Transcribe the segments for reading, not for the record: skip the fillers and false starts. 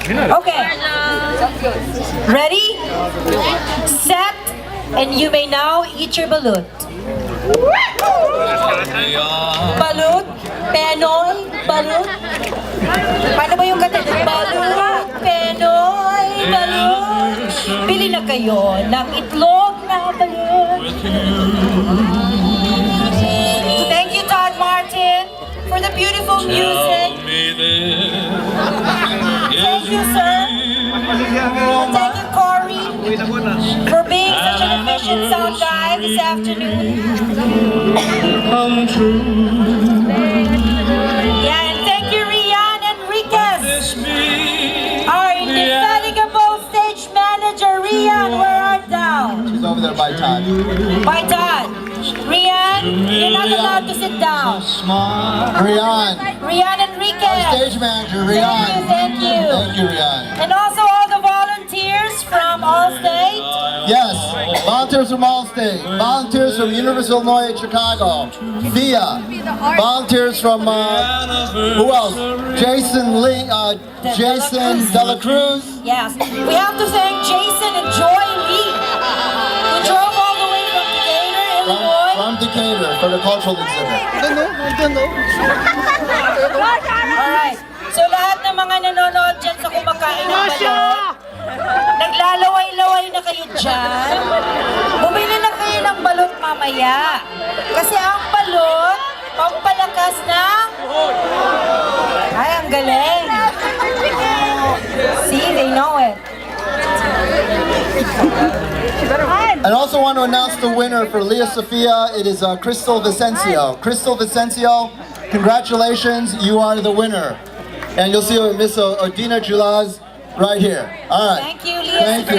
Okay. Ready? Set. And you may now eat your balut. Balut? Penoy? Balut? Paano ba yung kata? Balut, Penoy, balut. Bili na kayo ng itlog na balut. Thank you, Todd Martin, for the beautiful music. Thank you, sir. Thank you, Corey, for being such an efficient sound guy this afternoon. Yeah, and thank you, Rian Enriquez, our indefatigable stage manager. Rian, where art thou? She's over there by Todd. By Todd. Rian, you're not allowed to sit down. Rian Enriquez. Our stage manager, Rian. Thank you. Thank you, Rian. And also all the volunteers from Allstate. Yes, volunteers from Allstate, volunteers from University of Illinois at Chicago, VIA, volunteers from, who else? Jason Lee, Jason Dela Cruz. Yes, we have to thank Jason and Joy Lee, who drove all the way from Decatur, Illinois. From Decatur for the cultural exhibit. Alright, so lahat ng mga nanonood dyan sa kumakain ng balot, naglalaway-laway na kayo dyan. Bumili na kayo ng balot mamaya. Kasi ang balot, pampalakas ng... Ay, ang galing. See, they know it. I also want to announce the winner for Leah Sophia. It is Crystal Vicencio. Crystal Vicencio, congratulations, you are the winner. And you'll see Miss Odina Julaz right here. All right. Thank you, Leah. Thank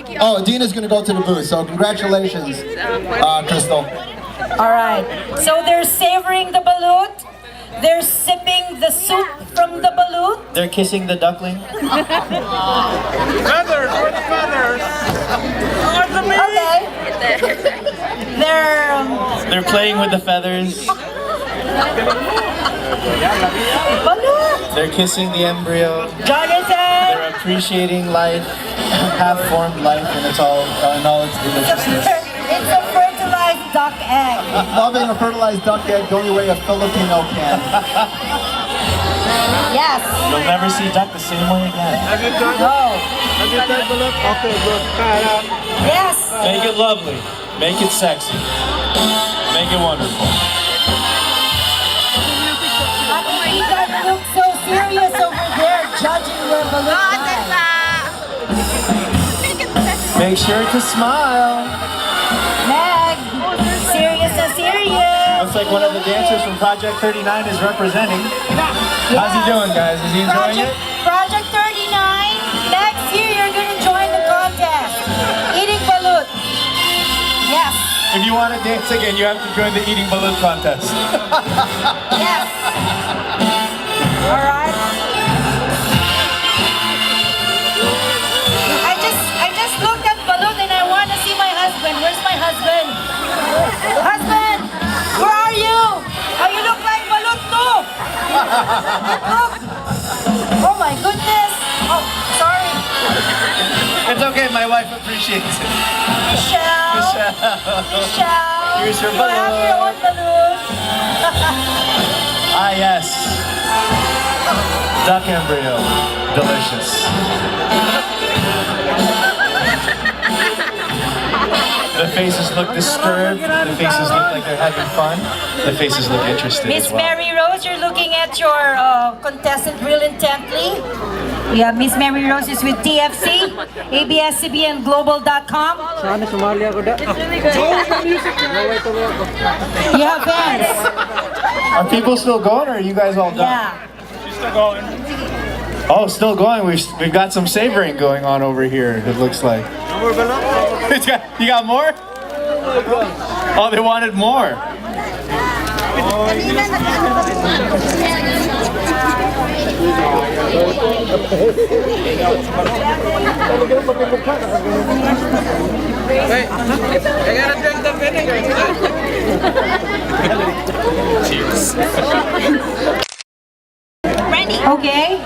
you. Oh, Dina's going to go to the booth, so congratulations, Crystal. All right. So they're savoring the balut. They're sipping the soup from the balut. They're kissing the duckling. Feathers, where's the feathers? Okay. They're playing with the feathers. Balut. They're kissing the embryo. Jonathan. They're appreciating life, half-formed life, and it's all in all its deliciousness. It's a fertilized duck egg. Loving a fertilized duck egg the only way a Filipino can. Yes. You'll never see duck the same way again. Have you done No. Have you done the look? Okay, good. Yes. Make it lovely. Make it sexy. Make it wonderful. You guys look so serious over there judging your balut. Make sure to smile. Meg, serious na serious. Looks like one of the dancers from Project 39 is representing. How's he doing, guys? Is he enjoying it? Project 39, next year you're going to join the contest. Eating balut. Yes. If you want to dance again, you have to join the eating balut contest. Yes. All right. I just looked at balut and I want to see my husband. Where's my husband? Husband, where are you? Oh, you look like balut too. Look. Oh my goodness. Oh, sorry. It's okay, my wife appreciates it. Michelle. Here's your You have your own balut. Ah, yes. Duck embryo. Delicious. The faces look disturbed. The faces look like they're having fun. The faces look interested Miss as well. Mary Rose, you're looking at your contestant real intently. Yeah, Miss Mary Rose is with TFC, ABS-CBN-Global.com. You have fans? Are people still going, or are you guys all done? Yeah. She's still going. Oh, still going. We've got some savoring going on over here, it looks like. You got more? Oh, they wanted more. Wait, I gotta drink the vinegar. Cheers. Okay.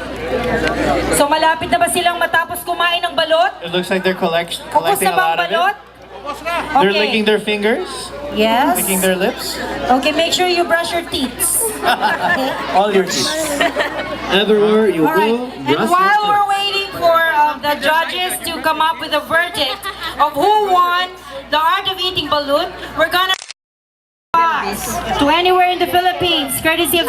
So malapit na ba silang matapos kumain ng balot? It looks like they're Kupos collecting na a ba ang lot of balot? it. They're Okay. licking their fingers, Yes. licking their lips. Okay, make sure you brush your teeth. Okay. All your teeth. Everywhere you Alright, go, and brush while your we're waiting for the judges to come up with a verdict of who won the art of eating balut, we're gonna pass to anywhere in the Philippines, courtesy of